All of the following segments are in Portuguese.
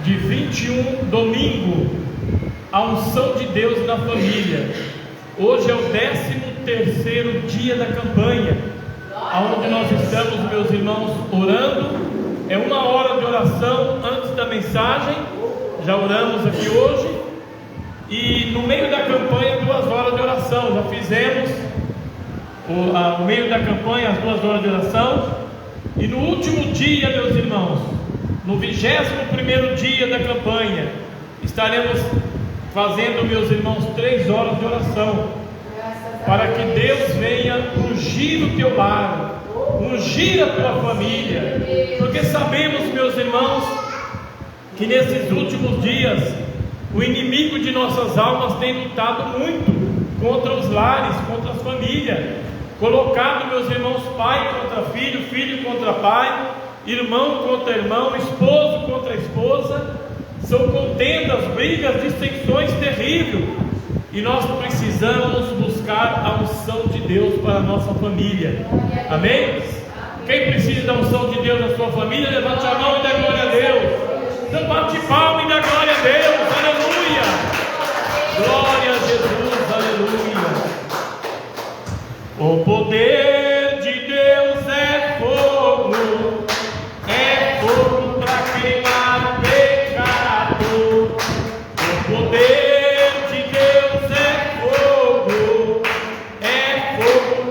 de 21, domingo, a unção de Deus na família. Hoje é o 13º dia da campanha, onde nós estamos, meus irmãos, orando. É 1 hora de oração antes da mensagem, já oramos aqui hoje. E no meio da campanha, 2 horas de oração. Já fizemos no meio da campanha as 2 horas de oração. E no último dia, meus irmãos, no 21º dia da campanha, estaremos fazendo, meus irmãos, 3 horas de oração, para que Deus venha ungir o teu lar, ungir a tua família, porque sabemos, meus irmãos, que nesses últimos dias o inimigo de nossas almas tem lutado muito contra os lares, contra as famílias, colocado, meus irmãos, pai contra filho, filho contra pai, irmão contra irmão, esposo contra esposa. São contendas, brigas, dissensões terríveis, e nós precisamos buscar a unção de Deus para a nossa família. Amém? Quem precisa da unção de Deus na sua família, levante a mão e dê glória a Deus. Então bate palma e dá glória a Deus. Aleluia! Glória a Jesus, aleluia! O poder de Deus é fogo para queimar o pecado. O poder de Deus é fogo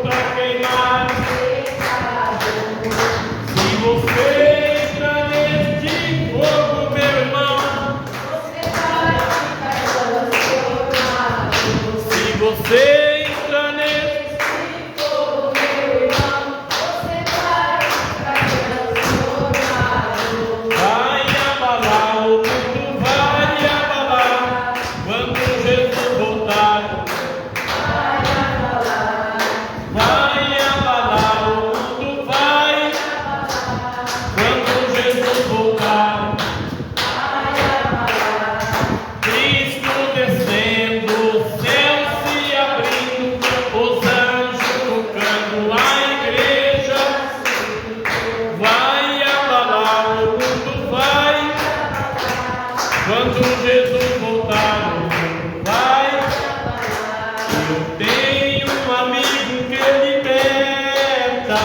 para queimar o pecado. Se você entra neste fogo, meu irmão, você vai ficar transformado. Se você entra neste fogo, meu irmão, você vai ficar transformado. Vai abalar o mundo, vai abalar quando Jesus voltar. Vai abalar o mundo, vai abalar quando Jesus voltar. Cristo descendo, o céu se abrindo, os anjos tocando a igreja. Vai abalar o mundo, vai quando Jesus voltar. O mundo vai. Eu tenho um amigo que liberta,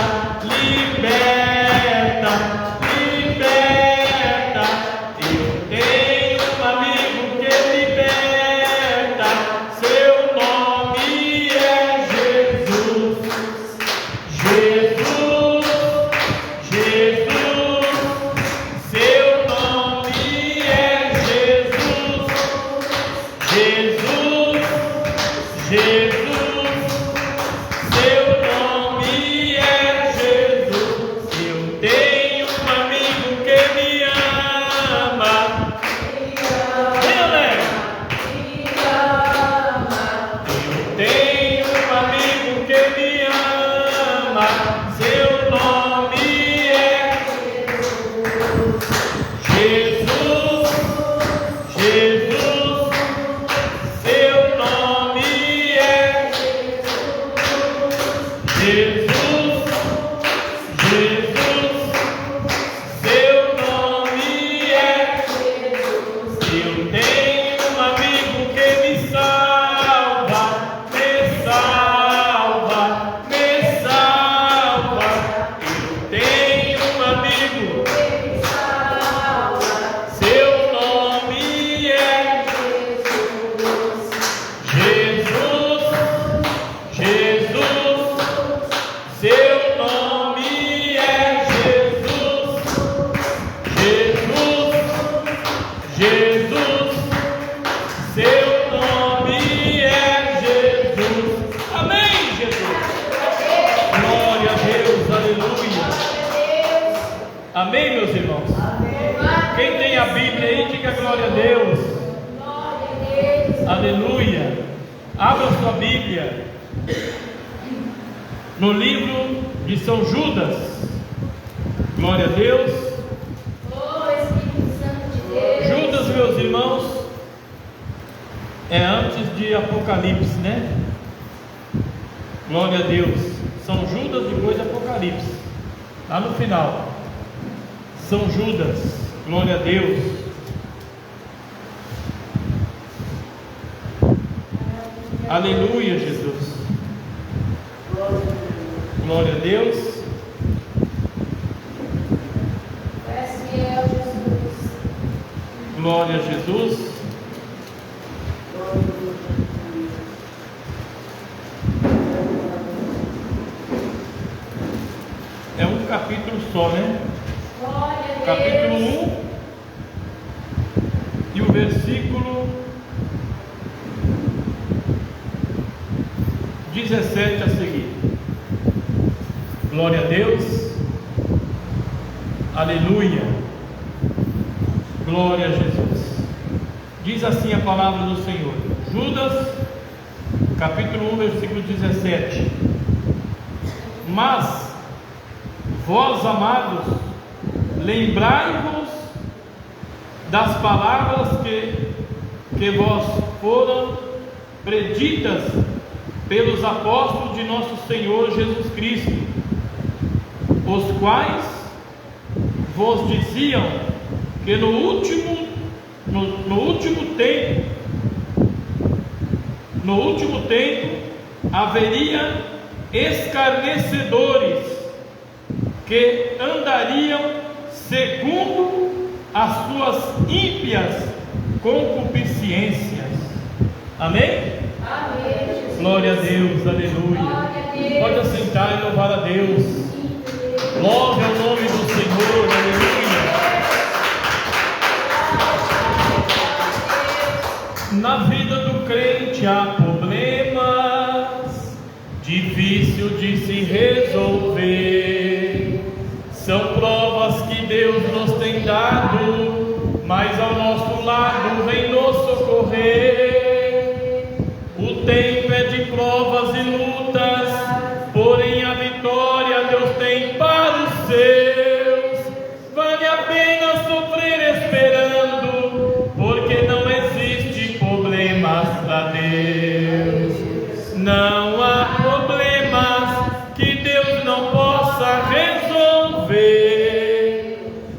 liberta, liberta. Eu tenho um amigo que liberta, seu nome é Jesus. Jesus, Jesus, seu nome é Jesus. Jesus, Jesus, seu nome é Jesus. Eu tenho um amigo que me ama. Vem, alegre. Eu tenho um amigo que me ama. Seu nome é Jesus. Jesus, seu nome é Jesus. Jesus, seu nome é Jesus. Eu tenho um amigo que me salva, me salva, me salva. Eu tenho um amigo que me salva, seu nome é Jesus. Jesus, seu nome é Jesus. Jesus, Jesus, seu nome é Jesus. Amém, Jesus. Glória a Deus, aleluia. Amém, meus irmãos. Quem tem a Bíblia aí, diga glória a Deus. Aleluia. Abra sua Bíblia no livro de São Judas. Glória a Deus. Judas, meus irmãos, é antes de Apocalipse, né? Glória a Deus. São Judas, depois Apocalipse, lá no final. São Judas, glória a Deus. Aleluia, Jesus. Glória a Deus. Glória a Jesus. É um capítulo só, né? Capítulo 1 e o versículo 17 a seguir. Glória a Deus. Aleluia. Glória a Jesus. Diz assim a palavra do Senhor. Judas, capítulo 1, versículo 17. Mas vós, amados, lembrai-vos das palavras que vos foram preditas pelos apóstolos de nosso Senhor Jesus Cristo, os quais vos diziam que no último tempo haveria escarnecedores que andariam segundo as suas ímpias concupiscências. Amém? Amém. Glória a Deus, aleluia. Pode assentar e louvar a Deus. Glória ao nome do Senhor, aleluia. Na vida do crente há problemas, difícil de se resolver. São provas que Deus nos tem dado, mas ao nosso lado vem nos socorrer. O tempo é de provas e lutas, porém a vitória Deus tem para os seus. Vale a pena sofrer esperando, porque não existe problemas para Deus. Não há problemas que Deus não possa resolver.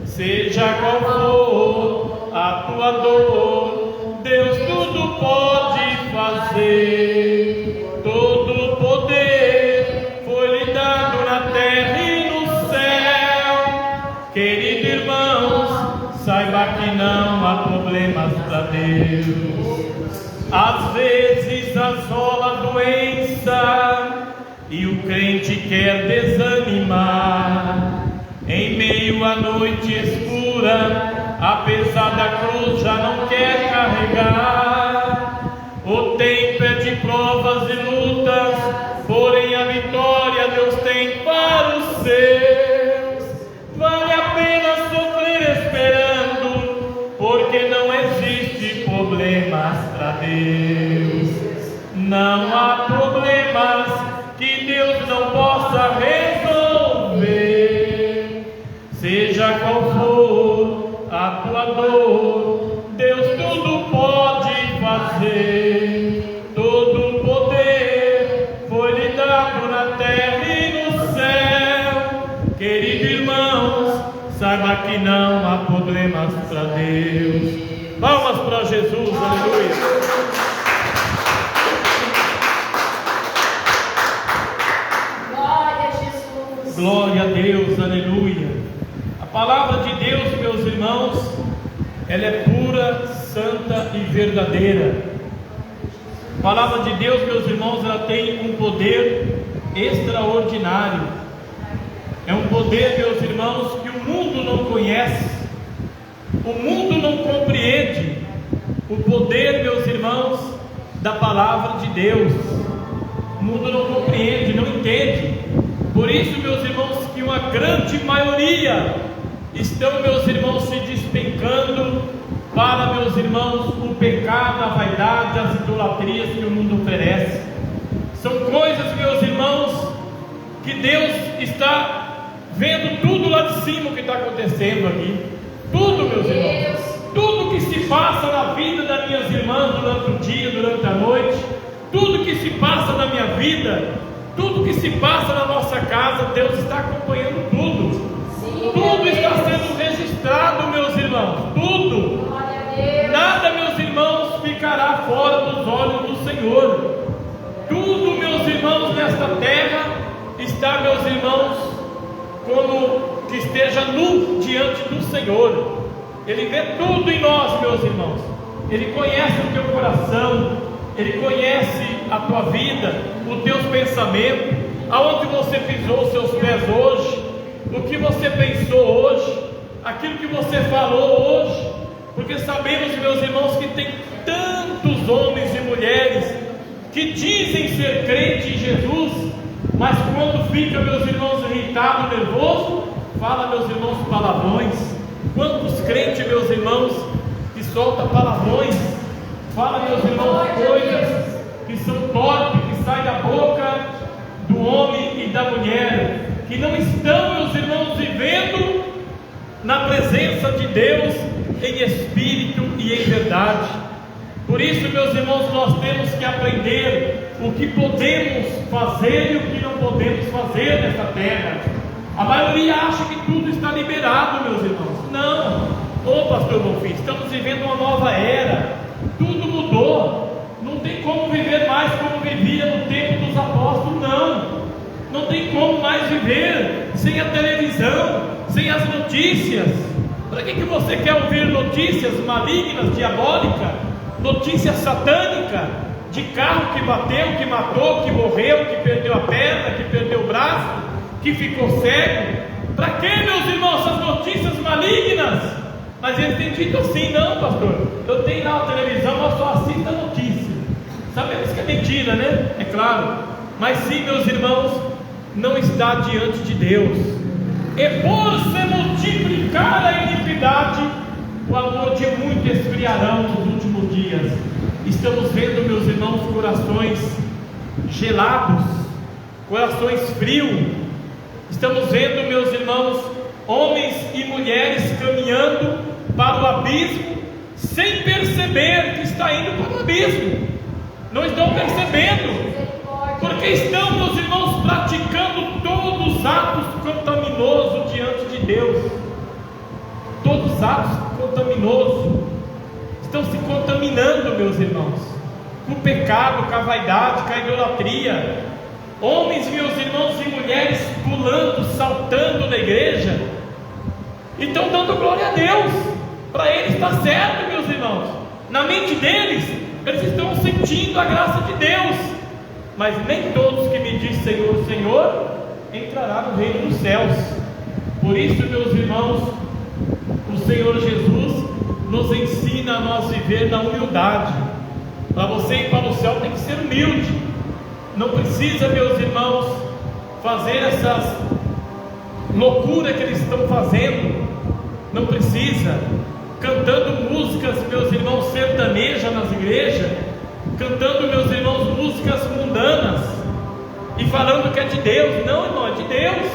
Seja qual for a tua dor, Deus tudo pode fazer. Todo poder foi lhe dado na terra e no céu. Querido irmãos, saiba que não há problemas para Deus. Às vezes assola a doença e o crente quer desanimar. Em meio à noite escura, apesar da cruz já não quer carregar. O tempo é de provas e lutas, porém a vitória Deus tem para os seus. Vale a pena sofrer esperando, porque não existe problemas para Deus. Não há problemas que Deus não possa resolver. Seja qual for a tua dor, Deus tudo pode fazer. Todo poder foi lhe dado na terra e no céu. Querido irmãos, saiba que não há problemas para Deus. Palmas para Jesus, aleluia. Glória a Jesus. Glória a Deus, aleluia. A palavra de Deus, meus irmãos, ela é pura, santa e verdadeira. A palavra de Deus, meus irmãos, ela tem um poder extraordinário. É um poder, meus irmãos, que o mundo não conhece, o mundo não compreende. O poder, meus irmãos, da palavra de Deus, o mundo não compreende, não entende. Por isso, meus irmãos, que uma grande maioria estão, meus irmãos, se despencando para, meus irmãos, o pecado, a vaidade, as idolatrias que o mundo oferece. São coisas, meus irmãos, que Deus está vendo tudo lá de cima o que está acontecendo aqui. Tudo, meus irmãos, tudo que se passa na vida das minhas irmãs durante o dia, durante a noite, tudo que se passa na minha vida, tudo que se passa na nossa casa, Deus está acompanhando tudo. Tudo está sendo registrado, meus irmãos, tudo. Nada, meus irmãos, ficará fora dos olhos do Senhor. nesta terra está, meus irmãos, como que esteja nu diante do Senhor. Ele vê tudo em nós, meus irmãos. Ele conhece o teu coração, Ele conhece a tua vida, os teus pensamentos, aonde você pisou os seus pés hoje, o que você pensou hoje, aquilo que você falou hoje, porque sabemos, meus irmãos, que tem tantos homens e mulheres que dizem ser crente em Jesus, mas quando fica, meus irmãos, irritado, nervoso, fala, meus irmãos, palavrões. Quantos crentes, meus irmãos, que soltam palavrões, fala, meus irmãos, coisas que são torpes, que saem da boca do homem e da mulher, que não estão, meus irmãos, vivendo na presença de Deus em espírito e em verdade. Por isso, meus irmãos, nós temos que aprender o que podemos fazer e o que não podemos fazer nesta terra. A maioria acha que tudo está liberado, meus irmãos. Não, pastor Bonfim, estamos vivendo uma nova era, tudo mudou, não tem como viver mais como vivia no tempo dos apóstolos, não tem como mais viver sem a televisão, sem as notícias. Para que você quer ouvir notícias malignas, diabólicas, notícias satânicas, de carro que bateu, que matou, que morreu, que perdeu a perna, que perdeu o braço, que ficou cego? Para que, meus irmãos, essas notícias malignas? Mas eles têm dito assim: não, pastor, eu tenho lá a televisão, eu só assisto a notícia. Sabemos que é mentira, né? É claro, mas sim, meus irmãos, não está diante de Deus. E por se multiplicar a iniquidade, o amor de muito esfriarão nos últimos dias. Estamos vendo, meus irmãos, corações gelados, corações frios. Estamos vendo, meus irmãos, homens e mulheres caminhando para o abismo, sem perceber que está indo para o abismo. Não estão percebendo, porque estão, meus irmãos, praticando todos os atos contaminosos diante de Deus. Todos os atos contaminosos, estão se contaminando, meus irmãos, com o pecado, com a vaidade, com a idolatria. Homens, meus irmãos e mulheres, pulando, saltando na igreja, e estão dando glória a Deus. Para eles está certo, meus irmãos. Na mente deles, eles estão sentindo a graça de Deus. Mas nem todos que me dizem Senhor, Senhor, entrará no reino dos céus. Por isso, meus irmãos, o Senhor Jesus nos ensina a nós viver na humildade. Para você ir para o céu tem que ser humilde. Não precisa, meus irmãos, fazer essas loucuras que eles estão fazendo. Não precisa, cantando músicas, meus irmãos, sertanejas nas igrejas, cantando, meus irmãos, músicas mundanas, e falando que é de Deus. Não, irmão, é de Deus.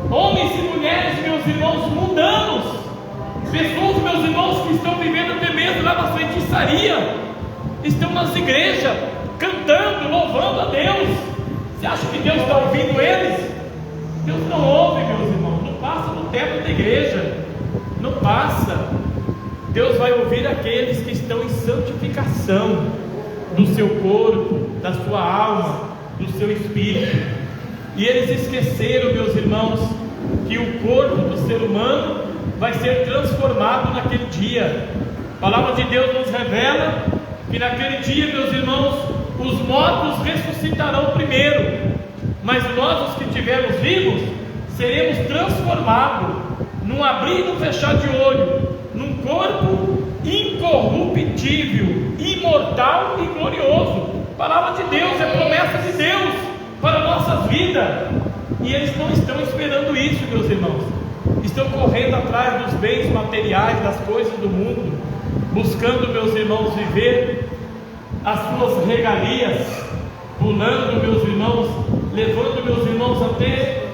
Homens e mulheres, meus irmãos, mundanos, pessoas, meus irmãos, que estão vivendo até mesmo lá na feitiçaria, estão nas igrejas, cantando, louvando a Deus. Você acha que Deus está ouvindo eles? Deus não ouve, meus irmãos. Não passa no teto da igreja, não passa. Deus vai ouvir aqueles que estão em santificação do seu corpo, da sua alma, do seu espírito. E eles esqueceram, meus irmãos, que o corpo do ser humano vai ser transformado naquele dia. A palavra de Deus nos revela que naquele dia, meus irmãos, os mortos ressuscitarão primeiro, mas nós, os que estivermos vivos, seremos transformados num abrir e num fechar de olho, num corpo incorruptível, imortal e glorioso. A palavra de Deus é promessa de Deus para nossas vidas, e eles não estão esperando isso, meus irmãos. Estão correndo atrás dos bens materiais, das coisas do mundo, buscando, meus irmãos, viver as suas regalias, pulando, meus irmãos, levando, meus irmãos, até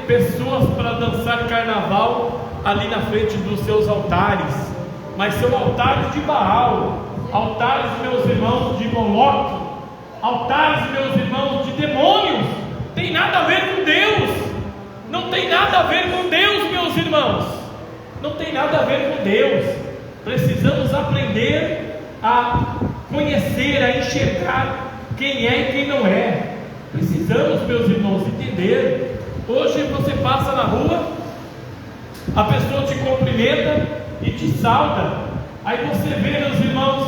pessoas para dançar carnaval ali na frente dos seus altares. Mas são altares de Baal, altares, meus irmãos, de Moloque, altares, meus irmãos, de demônios. Tem nada a ver com Deus. Não tem nada a ver com Deus, meus irmãos. Não tem nada a ver com Deus. Precisamos aprender a conhecer, a enxergar quem é e quem não é. Precisamos, meus irmãos, entender. Hoje você passa na rua, a pessoa te cumprimenta e te sauda. Aí você vê, meus irmãos,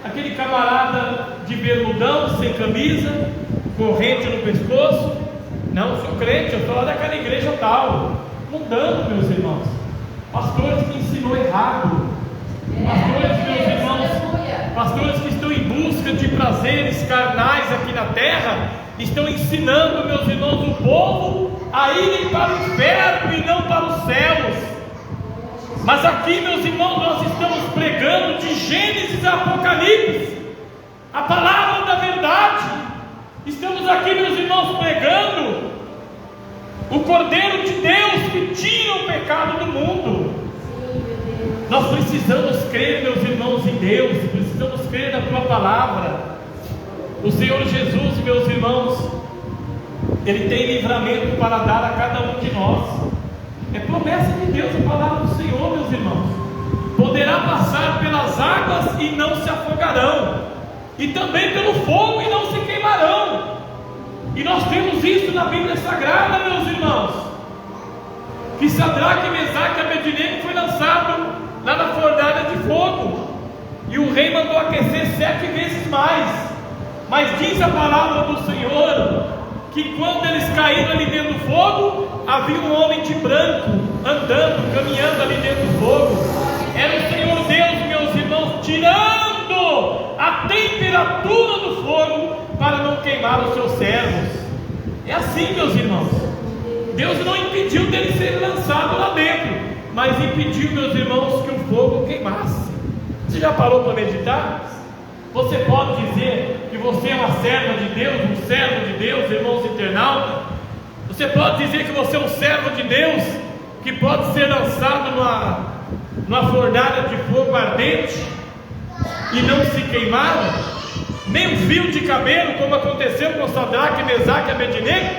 aquele camarada de bermudão, sem camisa, corrente no pescoço. Não, sou crente, eu sou lá daquela igreja tal. Mudando, meus irmãos. Pastores que ensinou errado. Pastores, meus irmãos, pastores que estão em busca de prazeres carnais aqui na terra, estão ensinando, meus irmãos, o povo a irem para o inferno e não para os céus. Mas aqui, meus irmãos, nós estamos pregando de Gênesis a Apocalipse, a palavra da verdade. Estamos aqui, meus irmãos, pregando o Cordeiro de Deus que tira o pecado do mundo. Nós precisamos crer, meus irmãos, em Deus, precisamos crer na tua palavra. O Senhor Jesus, meus irmãos, Ele tem livramento para dar a cada um de nós. É promessa de Deus, a palavra do Senhor, meus irmãos. Poderá passar pelas águas e não se afogarão, e também pelo fogo e não se queimarão. E nós temos isso na Bíblia Sagrada, meus irmãos, que Sadraque, Mesaque e Abednego foi lançado lá na fornalha de fogo, e o rei mandou aquecer 7 vezes mais. Mas diz a palavra do Senhor que quando eles caíram ali dentro do fogo, havia um homem de branco andando, caminhando ali dentro do fogo. Era o Senhor Deus, meus irmãos, tirando a temperatura do fogo para não queimar os seus servos. É assim, meus irmãos. Deus não impediu dele ser lançado lá dentro, mas impediu, meus irmãos, que o fogo queimasse. Você já parou para meditar? Você pode dizer que você é uma serva de Deus, um servo de Deus, irmãos internautas? Você pode dizer que você é um servo de Deus, que pode ser lançado numa fornalha de fogo ardente e não se queimar? Nem um fio de cabelo, como aconteceu com Sadraque, Mesaque e Abednego?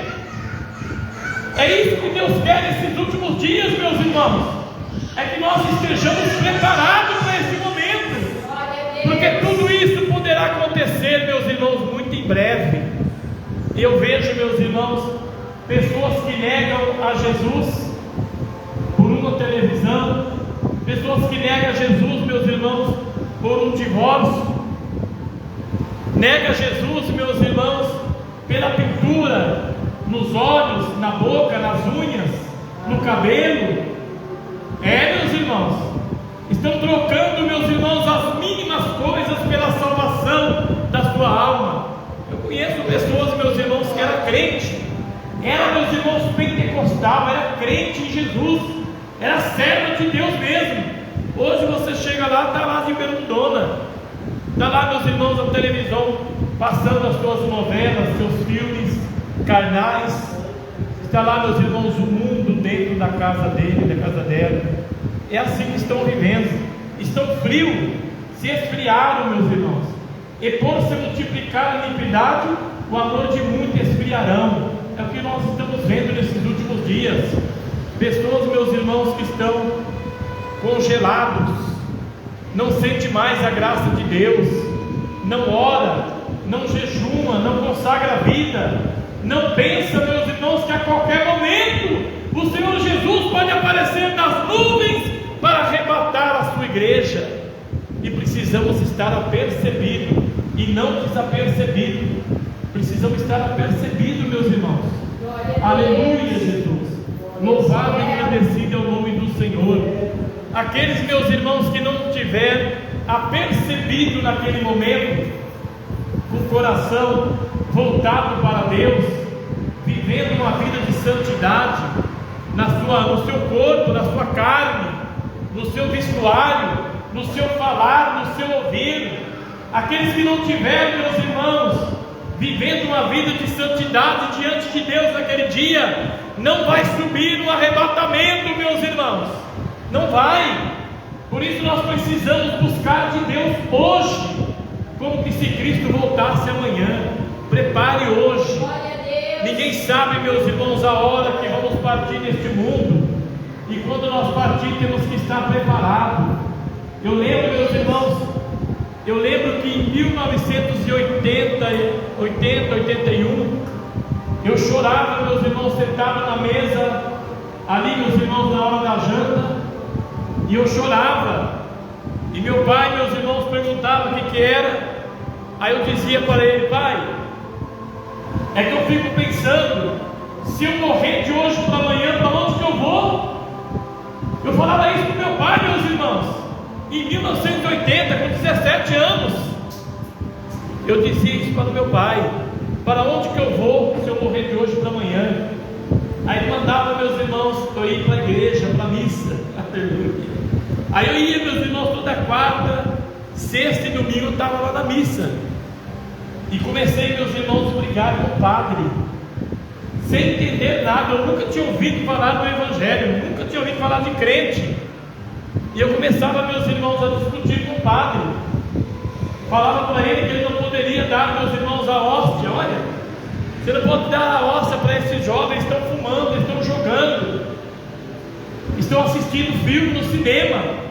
É isso que Deus quer nesses últimos dias, meus irmãos. É que nós estejamos preparados para esse momento, porque tudo isso poderá acontecer, meus irmãos, muito em breve. Eu vejo, meus irmãos, pessoas que negam a Jesus por uma televisão, pessoas que negam a Jesus, meus irmãos, por um divórcio. Nega Jesus, meus irmãos, pela pintura nos olhos, na boca, nas unhas, no cabelo. Meus irmãos, estão trocando, meus irmãos, as mínimas coisas pela salvação da sua alma. Eu conheço pessoas, meus irmãos, que era crente, era, meus irmãos, pentecostal, era crente em Jesus, era serva de Deus mesmo. Hoje você chega lá, está lá de bermudona, está lá, meus irmãos, na televisão, passando as suas novelas, seus filmes carnais. Está lá, meus irmãos, o mundo dentro da casa dele, da casa dela. É assim que estão vivendo. Estão frios, se esfriaram, meus irmãos. E por se multiplicar a iniquidade, o amor de muitos esfriarão. É o que nós estamos vendo nesses últimos dias. Pessoas, meus irmãos, que estão congelados, não sente mais a graça de Deus, não ora, não jejuma, não consagra a vida, não pensa, meus irmãos, que a qualquer momento o Senhor Jesus pode aparecer nas nuvens para arrebatar a sua igreja. E precisamos estar apercebidos e não desapercebidos. Precisamos estar apercebidos, meus irmãos. Aleluia, Jesus. Louvado e agradecido é o nome do Senhor. Aqueles, meus irmãos, que não tiver apercebido naquele momento, com o coração voltado para Deus, vivendo uma vida de santidade no seu corpo, na sua carne, no seu vestuário, no seu falar, no seu ouvir. Aqueles que não tiverem, meus irmãos, vivendo uma vida de santidade diante de Deus naquele dia, não vai subir no arrebatamento, meus irmãos, não vai. Por isso nós precisamos buscar de Deus hoje, como que se Cristo voltasse amanhã. Prepare hoje. Ninguém sabe, meus irmãos, a hora que vamos partir deste mundo, e quando nós partir temos que estar preparados. Eu lembro, meus irmãos, que em 1981, Eu chorava, meus irmãos, sentado na mesa, ali, meus irmãos, na hora da janta, e eu chorava. E meu pai e meus irmãos perguntavam o que era. Aí eu dizia para ele: pai, é que eu fico pensando, se eu morrer de hoje para amanhã, para onde que eu vou? Eu falava isso para meu pai, meus irmãos, em 1980, com 17 anos. Eu dizia isso para o meu pai: para onde que eu vou se eu morrer de hoje para amanhã? Aí ele mandava meus irmãos eu ir para a igreja, para a missa. Aí eu ia, meus irmãos, toda quarta, sexta e domingo eu estava lá na missa. E comecei, meus irmãos, a brigar com o padre, sem entender nada. Eu nunca tinha ouvido falar do Evangelho, nunca tinha ouvido falar de crente. E eu começava, meus irmãos, a discutir com o padre. Falava para ele que ele não poderia dar, meus irmãos, a hóstia. Olha, você não pode dar a hóstia para esses jovens, estão fumando, estão jogando, estão assistindo filme no cinema.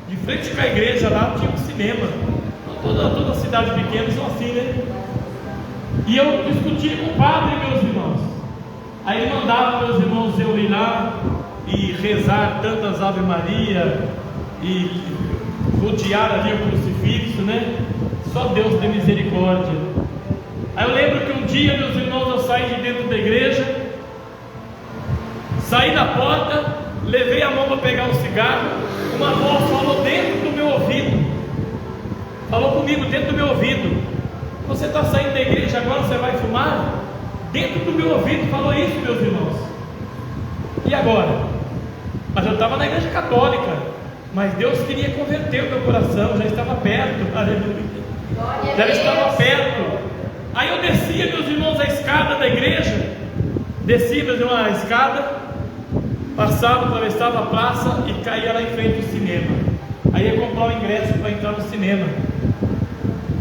De frente com a igreja lá tinha um cinema. Toda cidade pequena são assim, né? E eu discutia com o padre, meus irmãos. Aí ele mandava, meus irmãos, eu ir lá e rezar tantas Ave Maria e rodear ali o crucifixo, né? Só Deus tem misericórdia. Aí eu lembro que um dia, meus irmãos, eu saí de dentro da igreja, saí da porta, levei a mão para pegar um cigarro. Uma voz falou dentro do meu ouvido, falou comigo dentro do meu ouvido: você está saindo da igreja agora, você vai fumar? Dentro do meu ouvido falou isso, meus irmãos. E agora? Mas eu estava na igreja católica, mas Deus queria converter o meu coração, já estava perto, aleluia, já estava perto. Aí eu descia, meus irmãos, a escada da igreja, descia, meus irmãos, a escada, passava, atravessava a praça e caía lá em frente ao cinema. Aí ia comprar o ingresso para entrar no cinema.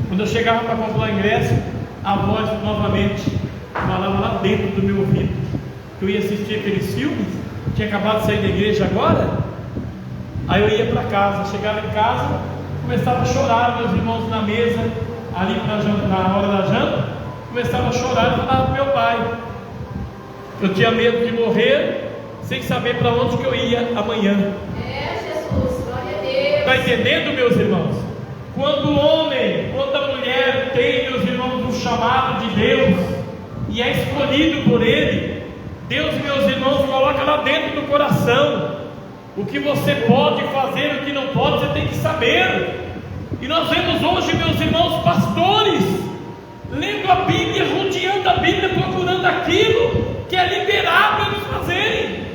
Quando eu chegava para comprar o ingresso, a voz novamente falava lá dentro do meu ouvido que eu ia assistir aqueles filmes, tinha acabado de sair da igreja agora. Aí eu ia para casa, chegava em casa, começava a chorar, meus irmãos, na mesa, ali na hora da janta, começava a chorar e falava para meu pai. Eu tinha medo de morrer, sem saber para onde que eu ia amanhã. Jesus, glória a Deus. Está entendendo, meus irmãos? Quando o homem, quando a mulher tem, meus irmãos, um chamado de Deus e é escolhido por Ele, Deus, meus irmãos, coloca lá dentro do coração o que você pode fazer, o que não pode, você tem que saber. E nós vemos hoje, meus irmãos, pastores lendo a Bíblia, rodeando a Bíblia, procurando aquilo que é liberado eles fazerem.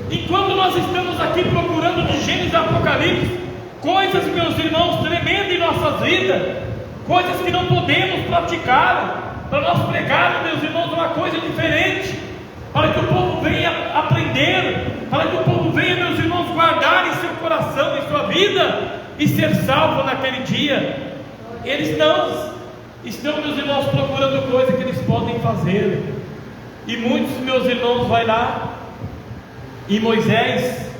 Enquanto nós estamos aqui procurando de Gênesis a Apocalipse coisas, meus irmãos, tremendas em nossas vidas, coisas que não podemos praticar, para nós pregar, meus irmãos, uma coisa diferente, para que o povo venha aprender, para que o povo venha, meus irmãos, guardar em seu coração, em sua vida, e ser salvo naquele dia. Eles não estão, meus irmãos, procurando coisa que eles podem fazer. E muitos, meus irmãos, vai lá. E Moisés,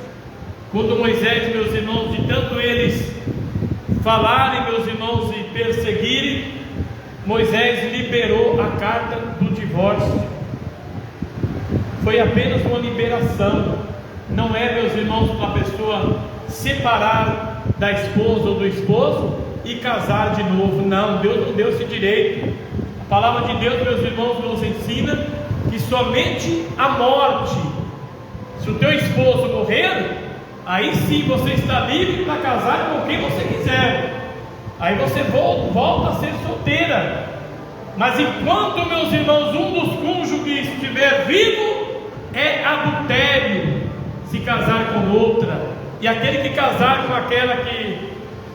quando Moisés, meus irmãos, de tanto eles falarem, meus irmãos, e perseguirem, Moisés liberou a carta do divórcio. Foi apenas uma liberação. Não é, meus irmãos, para a pessoa separar da esposa ou do esposo e casar de novo. Não, Deus não deu esse direito. A palavra de Deus, meus irmãos, nos ensina que somente a morte, se o teu esposo morrer, aí sim você está livre para casar com quem você quiser. Aí você volta a ser solteira. Mas enquanto, meus irmãos, um dos cônjuges estiver vivo, é adultério se casar com outra. E aquele que casar com aquela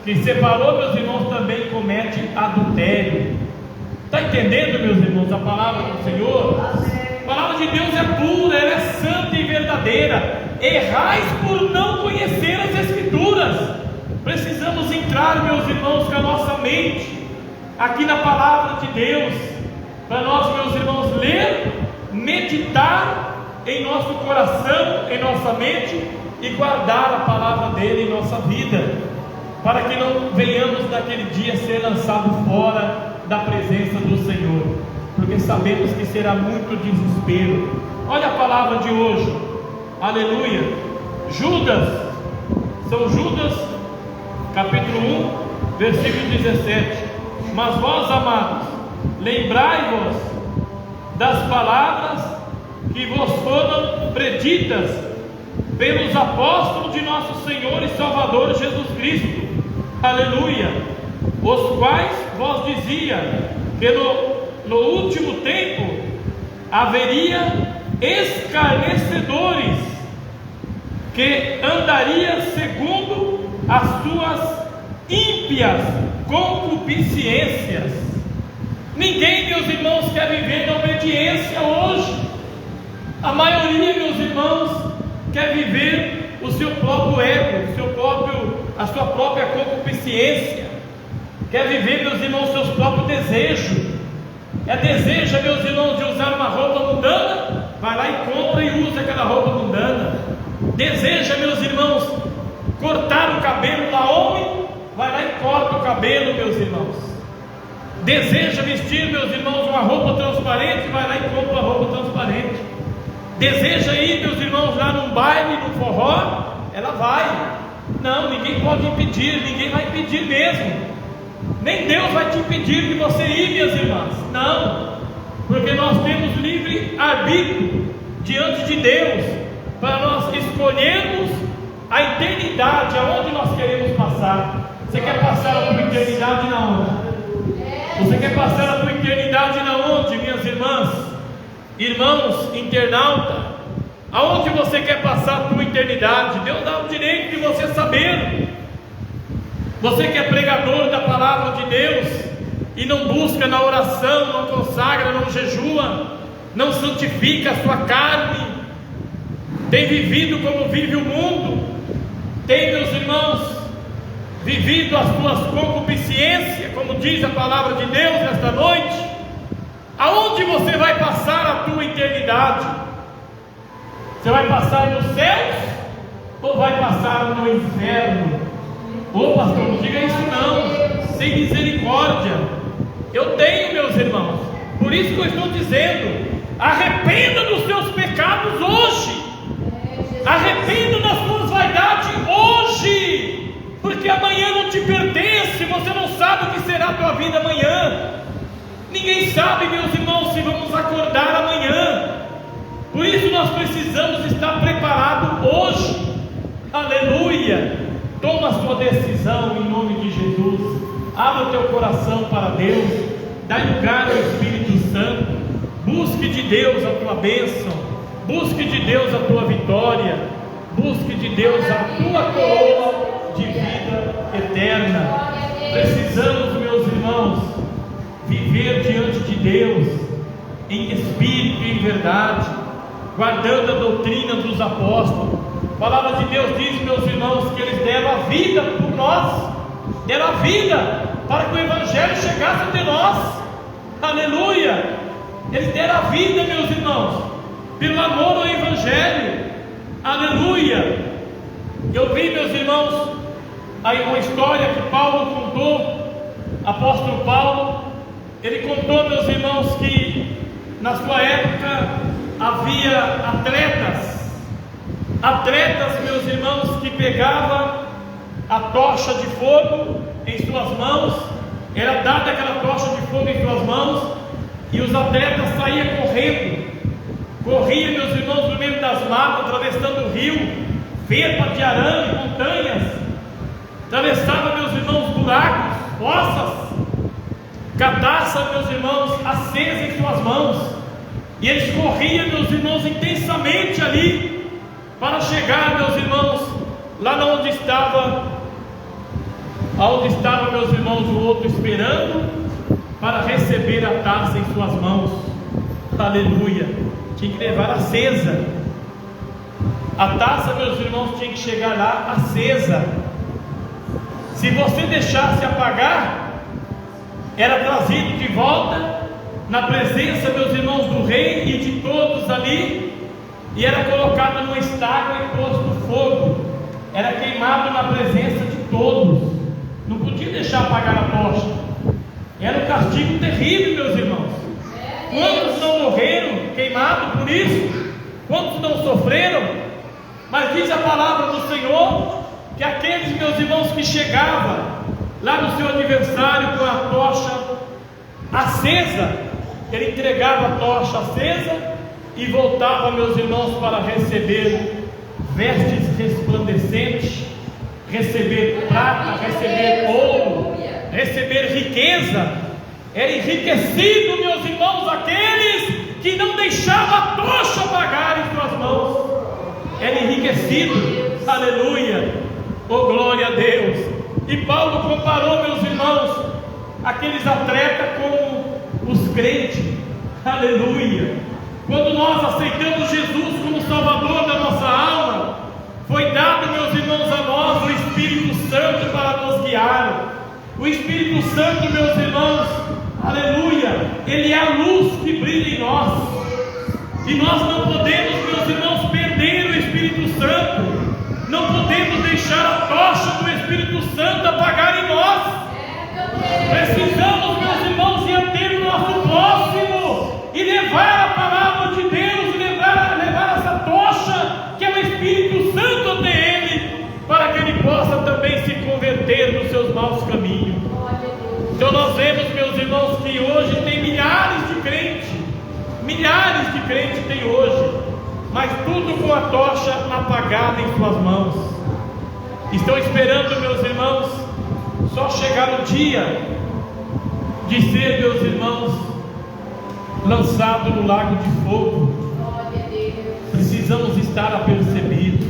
que separou, meus irmãos, também comete adultério. Está entendendo, meus irmãos, a palavra do Senhor? A palavra de Deus é pura, ela é santa e verdadeira. Errais por não conhecer as Escrituras. Precisamos entrar, meus irmãos, com a nossa mente aqui na palavra de Deus, para nós, meus irmãos, ler, meditar em nosso coração, em nossa mente, e guardar a palavra dele em nossa vida, para que não venhamos naquele dia ser lançados fora da presença do Senhor. porque sabemos que será muito desespero. Olha a palavra de hoje, aleluia. Judas, São Judas, capítulo 1, versículo 17. Mas vós, amados, lembrai-vos das palavras que vos foram preditas pelos apóstolos de nosso Senhor e Salvador Jesus Cristo, aleluia, os quais vos dizia que no último tempo haveria escarnecedores que andariam segundo as suas ímpias concupiscências. Ninguém, meus irmãos, quer viver na obediência hoje. A maioria, meus irmãos, quer viver o seu próprio ego, a sua própria concupiscência. Quer viver, meus irmãos, seus próprios desejos. Deseja, meus irmãos, de usar uma roupa mundana, vai lá e compra e usa aquela roupa mundana. Deseja, meus irmãos, cortar o cabelo da homem, vai lá e corta o cabelo, meus irmãos. Deseja vestir, meus irmãos, uma roupa transparente, vai lá e compra uma roupa transparente. Deseja ir, meus irmãos, lá num baile, num forró, ela vai. Não, ninguém pode impedir, ninguém vai impedir mesmo. Nem Deus vai te impedir de você ir, minhas irmãs. Não, porque nós temos livre arbítrio diante de Deus, para nós escolhermos a eternidade, aonde nós queremos passar. Você quer passar a tua eternidade na onde? Você quer passar a tua eternidade na onde, minhas irmãs? Irmãos, internauta, aonde você quer passar a tua eternidade? Deus dá o direito de você saber. Você que é pregador da palavra de Deus e não busca na oração, não consagra, não jejua, não santifica a sua carne, tem vivido como vive o mundo, tem, meus irmãos, vivido as suas concupiscências, como diz a palavra de Deus nesta noite. Aonde você vai passar a tua eternidade? Você vai passar nos céus ou vai passar no inferno? Ô pastor, não diga isso não, sem misericórdia. Eu tenho, meus irmãos, por isso que eu estou dizendo: arrependa dos seus pecados hoje, arrependa das suas vaidades hoje, porque amanhã não te pertence. Você não sabe o que será a tua vida amanhã. Ninguém sabe, meus irmãos, se vamos acordar amanhã. Por isso nós precisamos estar preparados hoje, aleluia. Toma a sua decisão em nome de Jesus. Abra o teu coração para Deus. Dá lugar ao Espírito Santo. Busque de Deus a tua bênção. Busque de Deus a tua vitória. Busque de Deus a tua coroa de vida eterna. Precisamos, meus irmãos, viver diante de Deus em espírito e em verdade, guardando a doutrina dos apóstolos. A palavra de Deus diz, meus irmãos, que eles deram a vida por nós, deram a vida para que o Evangelho chegasse até nós, aleluia. Eles deram a vida, meus irmãos, pelo amor ao Evangelho, aleluia. Eu vi, meus irmãos, aí uma história que Paulo contou, apóstolo Paulo, ele contou, meus irmãos, que na sua época havia atletas, meus irmãos, que pegavam a tocha de fogo em suas mãos, era dada aquela tocha de fogo em suas mãos, e os atletas saíam corriam, meus irmãos, no meio das matas, atravessando o rio, verpa de arame, montanhas, atravessavam, meus irmãos, buracos, fossas, cadarça, meus irmãos, acesa em suas mãos, e eles corriam, meus irmãos, intensamente ali, para chegar, meus irmãos, lá onde estava, meus irmãos, o outro esperando para receber a taça em suas mãos, aleluia. Tinha que levar acesa, a taça, meus irmãos, tinha que chegar lá acesa. Se você deixasse apagar, era trazido de volta na presença, meus irmãos, do rei e de todos ali, e era colocado numa estaca e posto no fogo, era queimado na presença de todos, não podia deixar apagar a tocha, era um castigo terrível, meus irmãos. Quantos não morreram queimados por isso? Quantos não sofreram? Mas diz a palavra do Senhor que aqueles, meus irmãos, que chegavam lá no seu aniversário com a tocha acesa, ele entregava a tocha acesa e voltava, meus irmãos, para receber vestes resplandecentes, receber prata, receber ouro, receber riqueza. Era enriquecido, meus irmãos, aqueles que não deixavam a tocha apagar em suas mãos. Era enriquecido, aleluia, oh glória a Deus. E Paulo comparou, meus irmãos, aqueles atletas com os crentes, aleluia. Quando nós aceitamos Jesus como Salvador da nossa alma, foi dado, meus irmãos, a nós o Espírito Santo para nos guiar. O Espírito Santo, meus irmãos, aleluia, ele é a luz que brilha em nós, e nós não podemos, meus irmãos, perder o Espírito Santo. Não podemos deixar a tocha do Espírito Santo apagar em nós. Precisamos, meus irmãos, ir até o nosso próximo e levar a palavra de Deus, levar essa tocha que é o Espírito Santo até ele, para que ele possa também se converter dos seus maus caminhos. Então nós vemos, meus irmãos, que hoje tem milhares de crentes tem hoje, mas tudo com a tocha apagada em suas mãos. Estão esperando, meus irmãos, só chegar o dia de ser, meus irmãos, lançado no lago de fogo. Precisamos estar apercebidos,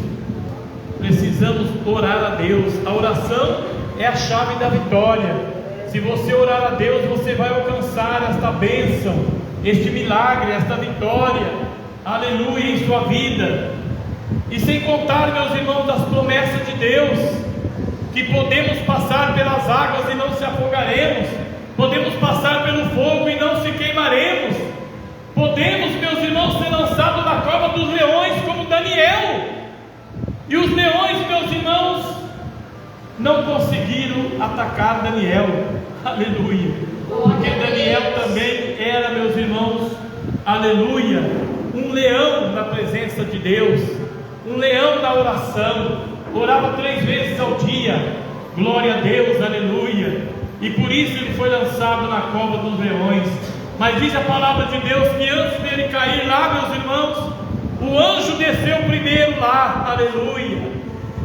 precisamos orar a Deus. A oração é a chave da vitória. Se você orar a Deus, você vai alcançar esta bênção, este milagre, esta vitória, aleluia, em sua vida. E sem contar, meus irmãos, das promessas de Deus, que podemos passar pelas águas e não se afogaremos, podemos passar pelo fogo e não se queimaremos, podemos, meus irmãos, ser lançados na cova dos leões como Daniel. E os leões, meus irmãos, não conseguiram atacar Daniel, aleluia, porque Daniel também era, meus irmãos, aleluia, um leão na presença de Deus, um leão da oração, orava 3 vezes ao dia, glória a Deus, aleluia, e por isso ele foi lançado na cova dos leões. Mas diz a palavra de Deus que antes dele cair lá, meus irmãos, o anjo desceu primeiro lá, aleluia.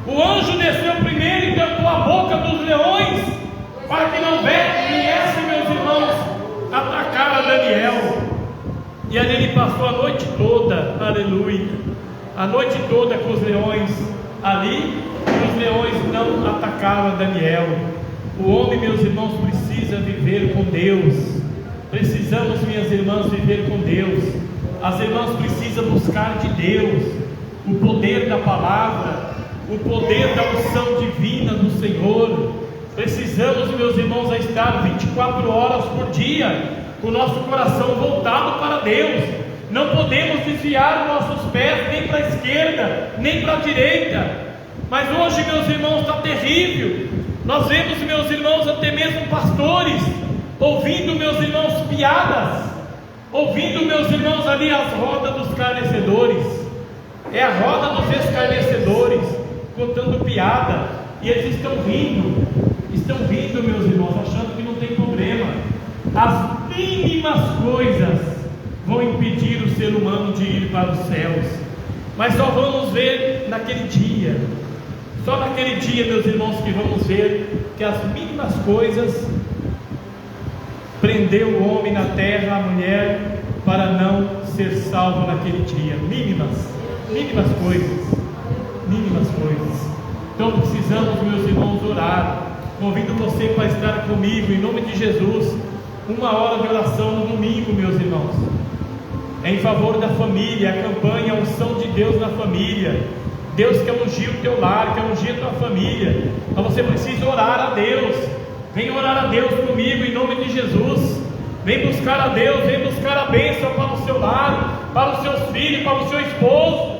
O anjo desceu primeiro e tampou a boca dos leões, para que não viesse, meus irmãos, atacar a Daniel. E ali ele passou a noite toda, aleluia, a noite toda com os leões ali, e os leões não atacaram a Daniel. O homem, meus irmãos, precisa viver com Deus. Precisamos, minhas irmãs, viver com Deus. As irmãs precisam buscar de Deus o poder da palavra, o poder da unção divina do Senhor. Precisamos, meus irmãos, a estar 24 horas por dia com o nosso coração voltado para Deus. Não podemos desviar nossos pés nem para a esquerda, nem para a direita. Mas hoje, meus irmãos, está terrível. Nós vemos, meus irmãos, até mesmo pastores ouvindo, meus irmãos, piadas, ouvindo, meus irmãos, ali as rodas dos escarnecedores. É a roda dos escarnecedores contando piada, e eles estão rindo, meus irmãos, achando que não tem problema. As mínimas coisas vão impedir o ser humano de ir para os céus, mas só vamos ver naquele dia. Só naquele dia, meus irmãos, que vamos ver que as mínimas coisas prendeu o homem na terra, a mulher, para não ser salvo naquele dia. Mínimas coisas. Então precisamos, meus irmãos, orar. Convido você para estar comigo, em nome de Jesus, 1 hora de oração no domingo, meus irmãos, em favor da família, a campanha, a unção de Deus na família. Deus quer ungir o teu lar, quer ungir a tua família, mas você precisa orar a Deus. Vem orar a Deus comigo, em nome de Jesus. Vem buscar a Deus, vem buscar a bênção para o seu lar, para os seus filhos, para o seu esposo.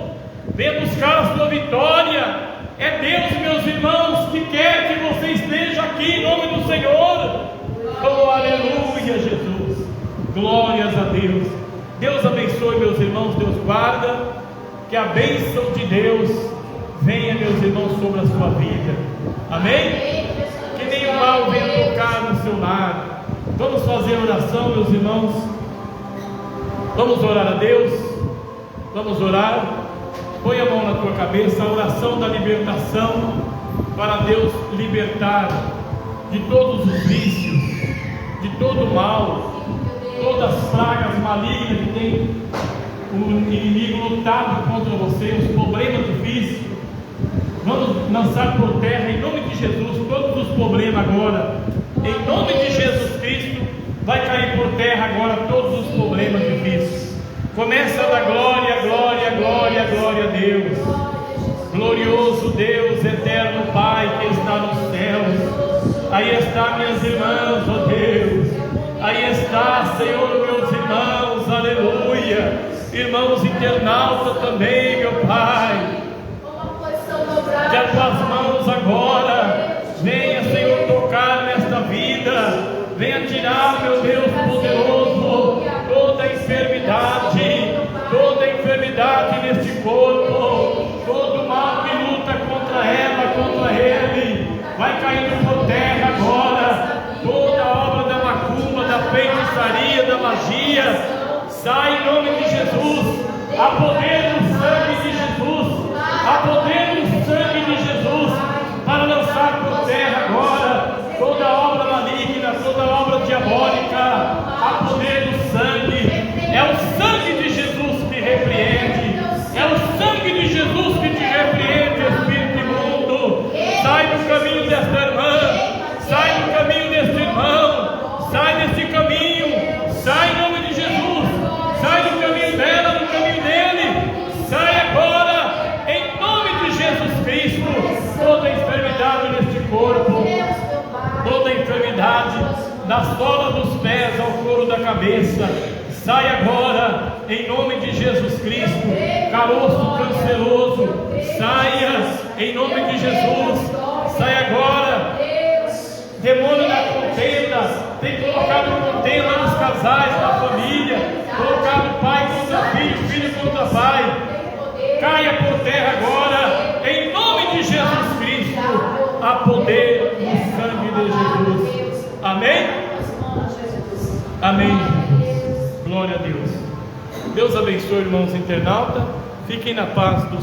Venha buscar a sua vitória. É Deus, meus irmãos, que quer que você esteja aqui em nome do Senhor. Oh, aleluia, Jesus. Glórias a Deus. Deus abençoe, meus irmãos, Deus guarda. Que a bênção de Deus venha, meus irmãos, sobre a sua vida. Amém? Que nenhum mal venha tocar no seu lar. Vamos fazer oração, meus irmãos. Vamos orar a Deus. Vamos orar. Põe a mão na tua cabeça. A oração da libertação, para Deus libertar de todos os vícios, de todo o mal, todas as pragas malignas que tem o inimigo lutado contra você, os problemas difíceis. Vamos lançar por terra, em nome de Jesus, todos os problemas agora. Em nome de Jesus Cristo, vai cair por terra agora todos os problemas difíceis. Começa a dar glória, glória, glória, glória a Deus. Glorioso Deus, eterno Pai que está nos céus. Aí está, minhas irmãs, ó Deus. Aí está, Senhor, meus irmãos, aleluia. Irmãos internautas também, meu Pai. Que as tuas mãos agora venha, Senhor, tocar nesta vida. Venha tirar, meu Deus poderoso, toda enfermidade neste corpo, todo mal que luta contra ela, contra ele, vai caindo por terra agora. Toda obra da macumba, da feitiçaria, da magia, sai em nome de Jesus. Há poder no sangue de Jesus, há poder no sangue de Jesus, para lançar por terra agora toda obra maligna, toda obra diabólica. Há poder no sangue. É o sangue de Jesus que repreende, é o sangue de Jesus que te repreende, espírito imundo. Sai do caminho desta irmã, sai do caminho deste irmão, sai desse caminho, sai em nome de Jesus, sai do caminho dela, do caminho dele, sai agora, em nome de Jesus Cristo. Toda enfermidade neste corpo, toda enfermidade da sola dos pés ao couro da cabeça, sai agora, em nome de Jesus Cristo. Caroço canceroso, saia, em nome de Jesus. Sai agora. Demônio da contenda, tem colocado contenda nos casais, na família, colocado pai contra filho, filho contra pai. Caia por terra agora, em nome de Jesus Cristo. Há poder no sangue de Jesus. Amém? Amém, Jesus. Glória a Deus. Deus abençoe, irmãos internautas. Fiquem na paz do